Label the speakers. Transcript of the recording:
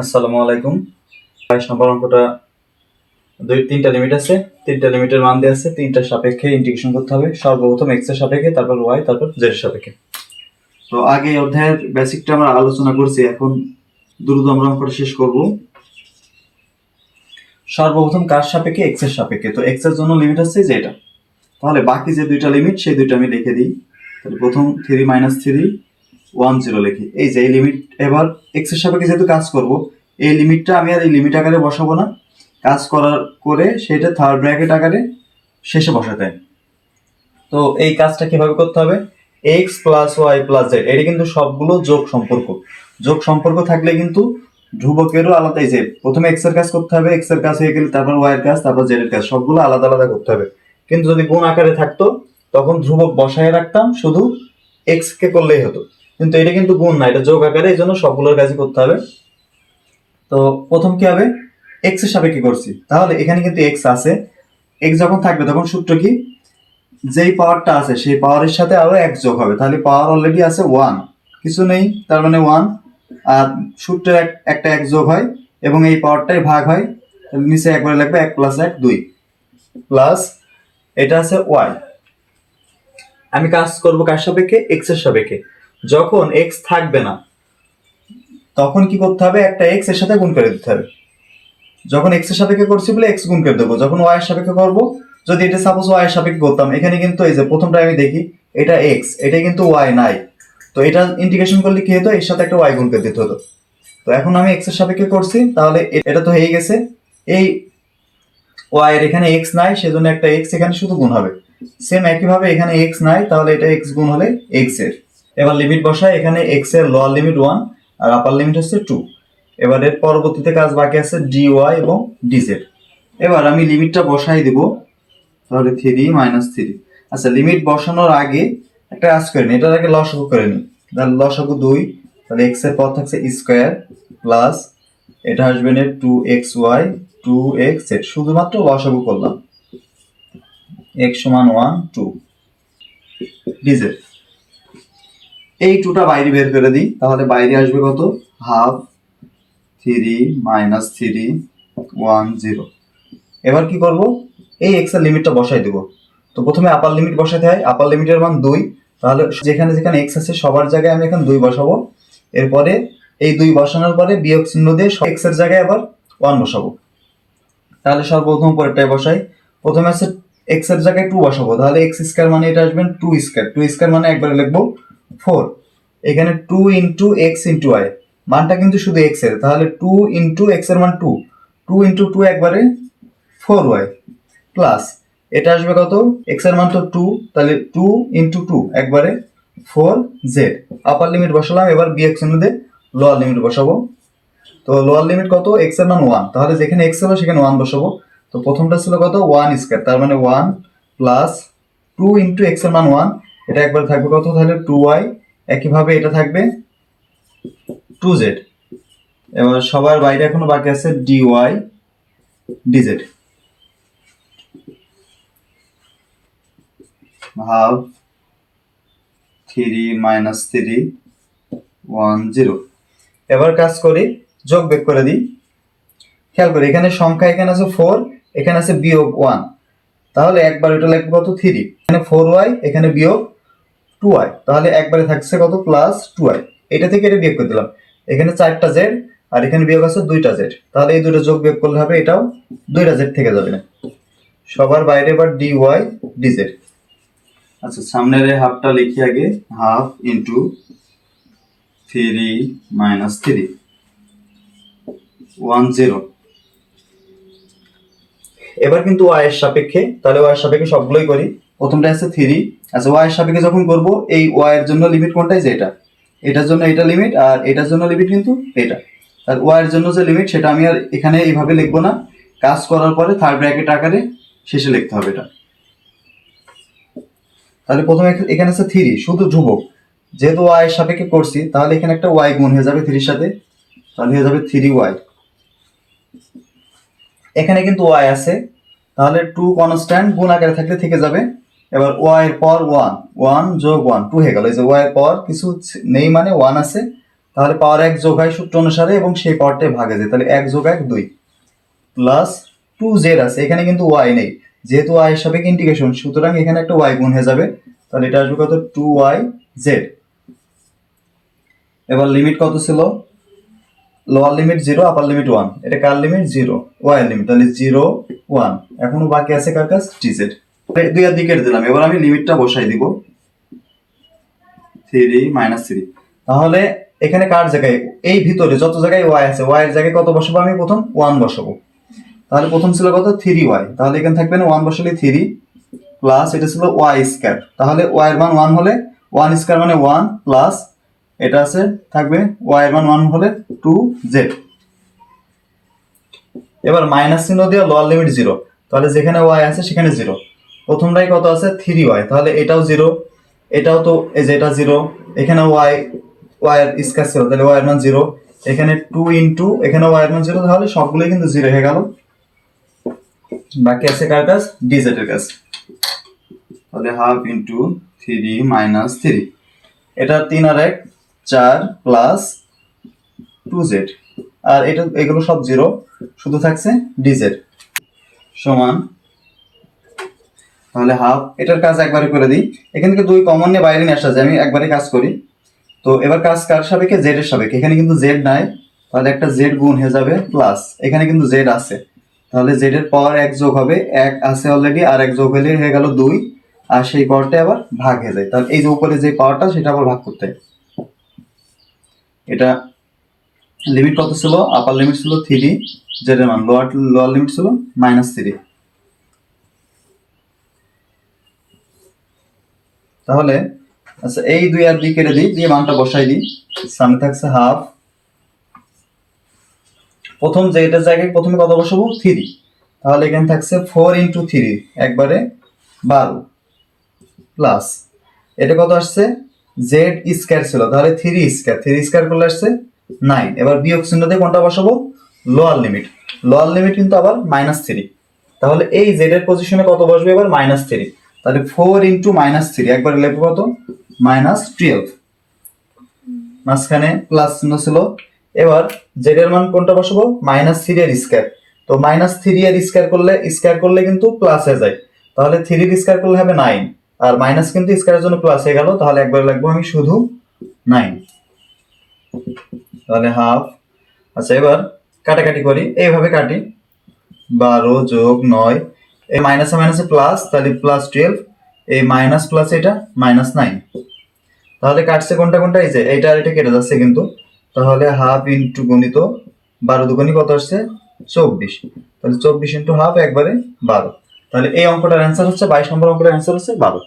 Speaker 1: আসসালামু আলাইকুম। 22 নম্বর অঙ্কটা তিনটা লিমিট আছে, তিনটা লিমিটের মান দেওয়া আছে, তিনটার সাপেক্ষে ইন্টিগ্রেশন করতে হবে। সর্বপ্রথম এক্স এর সাপেক্ষে, তারপর ওয়াই, তারপর জেড এর সাপেক্ষে। তো আগে এই অধ্যায়ের বেসিকটা আমরা আলোচনা করছি, এখন দ্রুত আমরা অঙ্কটা শেষ করব। সর্বপ্রথম কার সাপেক্ষে? এক্স এর সাপেক্ষে। তো এক্স এর জন্য লিমিট হচ্ছে যে এটা, তাহলে বাকি যে দুইটা লিমিট সেই দুইটা আমি লিখে দিই। তাহলে প্রথম 3 - 3 1 0 লিখি। এই যে এই লিমিট, এবার এক্স এর সাপেক্ষে যেহেতু কাজ করব, এই লিমিটটা আমি আর এই লিমিট আকারে বসাবো না, কাজ করার করে সেটা থার্ড ব্র্যাকেট আকারে শেষে বসাতে হয়। তো এই কাজটা কিভাবে করতে হবে? X plus y plus z, এটা কিন্তু সবগুলো যোগ সম্পর্ক। যোগ সম্পর্ক থাকলে কিন্তু ধ্রুবকেরও আলাদা। এই যে প্রথমে এক্স এর কাজ করতে হবে, এক্স এর কাজ হয়ে গেলে তারপর ওয়াই এর কাজ, তারপর জেড এর কাজ, সবগুলো আলাদা আলাদা করতে হবে। কিন্তু যদি গুণ আকারে থাকতো তখন ধ্রুবক বসায় রাখতাম, শুধু এক্স কে করলেই হতো। কিন্তু এটা কিন্তু গুণ না, এটা যোগ আকারে, এই জন্য সবগুলোর কাজই করতে হবে। তো প্রথম কি হবে? এক্স এর সাপেক্ষে করছি, তাহলে এখানে কিন্তু এক্স আছে। এক্স যখন থাকবে তখন সূত্র কি? যেই পাওয়ারটা আছে সেই পাওয়ারের সাথে আরো এক যোগ হবে, তাহলে পাওয়ার অলরেডি আছে 1, কিছু নেই, তার মানে 1। আর সূত্রে একটা এক যোগ হয় এবং এই পাওয়ারটাই ভাগ হয়, তাহলে নিচে একবারে লাগবে 1 + 1 2 প্লাস এটা আছে ওয়াই। আমি কাজ করব কার সাপেক্ষে? এক্স এর সাপেক্ষে। যখন এক্স থাকবে না তখন কি করতে হবে? একটা এক্স এর সাথে গুণ করে দিতে হবে। যখন এক্স এর সাপেক্ষে করছি বলে এক্স গুণ করে দেবো, যখন ওয়াই এর সাপেক্ষে করবো, যদি এটা সাপোজ ওয়াই এর সাপেক্ষে করতাম, এখানে কিন্তু এই যে প্রথমটা আমি দেখি এটা এক্স, এটা কিন্তু ওয়াই নাই। তো এটা ইন্টিগ্রেশন করলে কি হতো? এর সাথে একটা ওয়াই গুণ করে দিতে হতো। তো এখন আমি এক্স এর সাপেক্ষে করছি, তাহলে এটা তো হয়ে গেছে। এই ওয়াই এর এখানে এক্স নাই, সেজন্য একটা এক্স এখানে শুধু গুণ হবে। সেম একইভাবে এখানে এক্স নাই, তাহলে এটা এক্স গুণ হলে এক্স এর। এবার লিমিট বসায়, এখানে এক্স এর লোয়ার লিমিট 1 আর আপার লিমিট হচ্ছে 2। এবার এর পরবর্তীতে কাজ বাকি আছে dy এবং dz। এবার আমি লিমিটটা বসাই দিব, তাহলে 3 - 3। আচ্ছা, লিমিট বসানোর আগে একটা কাজ করে নিই, এটার আগে লসাগু করে নিই। তাহলে লসাগু 2, তাহলে x এর পদ থাকছে স্কয়ার প্লাস এটা আসবে না 2xy 2xz, শুধুমাত্র লসাগু করলাম। x = 1 2 dz। এই 2টা বাইরে বের করে দিই, তাহলে বাইরে আসবে কত? হাফ 3 - 3 1 0। এবার কি করব? এই এক্স এর লিমিটটা বসাই দেব। তো প্রথমে আপার লিমিট বসাতে হয়, আপার লিমিটের মান 2, তাহলে যেখানে যেখানে এক্স আছে সবার জায়গায় আমি এখন 2 বসাবো। এরপরে এই 2 বসানোর পরে বিয়োগ চিহ্ন দিয়ে এক্স এর জায়গায় আবার 1 বসাবো। তাহলে সর্বপ্রথম পরেরটাই বসাই। প্রথমে আছে এক্স এর জায়গায় 2 বসাবো, তাহলে এক্স স্কয়ার মানে এটা আসবে 2 স্কয়ার, 2 স্কয়ার মানে একবারে লিখবো 4। এখানে 2 * x * y, মানটা কিন্তু শুধু এক্স এর, তাহলে 2 * x এর মান 2, 2 * 2 একবারে 4y প্লাস এটা আসবে কত? x এর মান তো 2, তাহলে 2 * 2 একবারে 4z। আপার লিমিট বসালাম, এবার বিয়োগ চিহ্ন দিয়ে লোয়ার লিমিট বসাবো। তো লোয়ার লিমিট কত? x এর মান 1, তাহলে যেখানে x ছিল সেখানে 1 বসাবো। তো প্রথমটা ছিল কত? 1 স্কয়ার, তার মানে 1 প্লাস 2 * x এর মান 1, এটা একবার থাকবে কত? তাহলে 2y। একইভাবে এটা থাকবে 2z। এবার সবার বাইরে এখনো বাকি আছে dy dz। হাফ 3 - 3 1 0। এবার কাজ করি, যোগ বিয়োগ করে দিই। খেয়াল করি এখানে সংখ্যা, এখানে আছে 4, এখানে আছে বিয়োগ 1, তাহলে একবার এটা লিখবো কত? 3। এখানে 4y, এখানে বিয়োগ 2y, তাহলে একবারে থাকছে কত? Plus 2y। এটা থেকে এটা বিয়োগ করে দিলাম। এখানে 4টা z আর এখানে বিয়োগ আছে 2টা z, তাহলে এই দুটো যোগ বিয়োগ করলে হবে এটাও 2টা z থেকে যাবে না। সবার বাইরে এবার dy dz। আচ্ছা, সামনের এই হাফটা লিখি আগে, হাফ ইন্টু 3 - 3 1 0। এবার কিন্তু y এর সাপেক্ষে, তাহলে y এর সাপেক্ষে সবগুলোই করি। প্রথমটা আছে 3। আচ্ছা, y এর সাপেক্ষে যখন করব, এই y এর জন্য লিমিট কোনটাই? যে এটা, এটার জন্য এটা লিমিট, আর এটার জন্য লিমিট কিন্তু এটা। আর y এর জন্য যে লিমিট সেটা আমি আর এখানে এইভাবে লিখবো না, কাজ করার পরে থার্ড ব্র্যাকেট আকারে শেষে লিখতে হবে এটা। তাহলে প্রথমে এখানে আছে 3, শুধু ধ্রুবক, যেহেতু y এর সাপেক্ষে করছি, তাহলে এখানে একটা y গুণ হয়ে যাবে 3 এর সাথে, তাহলে হয়ে যাবে 3y। এখানে কিন্তু y আছে, তাহলে 2 কনস্ট্যান্ট গুণ আকারে থাকলে থেকে যাবে। এবার y এর পর 1 1 যোগ 1 2 হয়ে গেল। এই যে y এর পর কিছু নেই মানে 1 আছে, তাহলে পাওয়ার 1 যোগ হয় সূত্র অনুসারে এবং সেই পাওয়ারটাই ভাগে যায়, তাহলে 1 যোগ 1 2 প্লাস 2z আছে, এখানে কিন্তু y নেই, যেহেতু y এর সাপেক্ষে ইন্টিগ্রেশন, সুতরাং এখানে একটা y গুণ হয়ে যাবে, তাহলে এটা আসবে কত 2yz। এবার লিমিট কত ছিল, লোয়ার লিমিট 0 আপার লিমিট 1, এটা কার লিমিট 0 y এর লিমিট, তাহলে 0 1, এখনো বাকি আছে কার কাছে dz। দুই আর দিকে দিলাম, এবার আমি লিমিটটা বসাই দিব 3 3। তাহলে এখানে কার জায়গায়, এই ভিতরে যত জায়গায় y আছে y এর জায়গায় কত বসাবো, আমি প্রথম 1 বসাবো, তাহলে প্রথম ছিল কত 3y, তাহলে এখানে থাকবে না 1 বসালে 3 প্লাস এটা ছিল y স্কয়ার, তাহলে y এর মান 1 হলে 1 স্কয়ার মানে 1 প্লাস এটা আছে থাকবে y এর মান 1 হলে 2z। এবার মাইনাস চিহ্ন দিয়ে লোয়ার লিমিট 0, তাহলে যেখানে y আছে সেখানে 0, প্রথমটাই কত আছে 3y, তাহলে এটাও 0, এটাও তো এই যে এটা 0, এখানে y এর স্কয়ার ছিল, তাহলে y এর মান 0, এখানে 2 ইনটু এখানে y এর মান 0, তাহলে সবগুলোই কিন্তু 0 হয়ে গেল, বাকি আছে কার কাছে dz এর কাছে, তাহলে হাফ ইনটু 3 মাইনাস 3, এটা 3 আর 1 4 প্লাস 2z, আর এটা এগুলো সব 0, শুধু থাকছে dz সমান, তাহলে হাফ, এটার কাজ একবারে করে দিই, এখান থেকে 2 কমন নিয়ে বাইরে নিয়ে আসা যায়, আমি একবারে কাজ করি। তো এবার কাজ কার সাপেক্ষে, z এর সাপেক্ষে, এখানে কিন্তু z নাই, তাহলে একটা z গুণ হয়ে যাবে প্লাস এখানে কিন্তু z আছে, তাহলে z এর পাওয়ার 1 যোগ হবে, 1 আছে অলরেডি, আর 1 যোগ হলে হয়ে গেল 2, আর সেই পাওয়ারটা আবার ভাগ হয়ে যায়, তাহলে এই যে উপরে যে পাওয়ারটা সেটা আবার ভাগ করতে হয়। এটা লিমিট কত ছিল, আপার লিমিট ছিল 3, z এর মান, লোয়ার লিমিট ছিল -3, তাহলে আচ্ছা এই 2 আর 2 কেটে দিই, দিয়ে মানটা বসাই দিই, সামনে থাকছে হাফ, প্রথম যে এটার জায়গায় প্রথমে কত বসাবো 3, তাহলে এখানে থাকছে 4 ইনটু 3 একবারে 12 প্লাস এটা কত আসছে z স্কয়ার ছিল, তাহলে 3 স্কয়ার করলে আসছে 9, এবার বিয়োগ চিহ্ন দিয়ে কোনটা বসাবো, লোয়ার লিমিট কিন্তু আবার -3, তাহলে এই z এর পজিশনে কত বসবে এবার -3, তাহলে 4 ইনটু -3 একবারে লিখবো কত -12, মাঝখানে প্লাস চিহ্ন ছিল, এবার z এর মান কোনটা বসাবো -3 এর স্কয়ার, তো -3 এর স্কয়ার করলে কিন্তু প্লাস হয়ে যায়, তাহলে 3 এর স্কয়ার করলে হবে 9, আর মাইনাস কিন্তু স্কয়ারের জন্য প্লাস হয়ে গেল, তাহলে একবার লিখবো আমি শুধু 9, তাহলে হাফ। আচ্ছা এবার কাটাকাটি করি, এইভাবে কাটি, 12 যোগ 9, এই মাইনাসে মাইনাসে প্লাস, তাহলে +12, এই মাইনাস প্লাস এটা -9, তাহলে কাটছে কোনটা কোনটা, এই যে এইটা আর এটা কেটে যাচ্ছে কিন্তু, তাহলে হাফ ইনটু গণিত 12 দুগুণী কত আসছে 24, তাহলে 24 ইনটু হাফ একবারে 12, তাহলে এই অঙ্কটার অ্যান্সার হচ্ছে 22 নম্বর অঙ্কের অ্যান্সার হচ্ছে 12।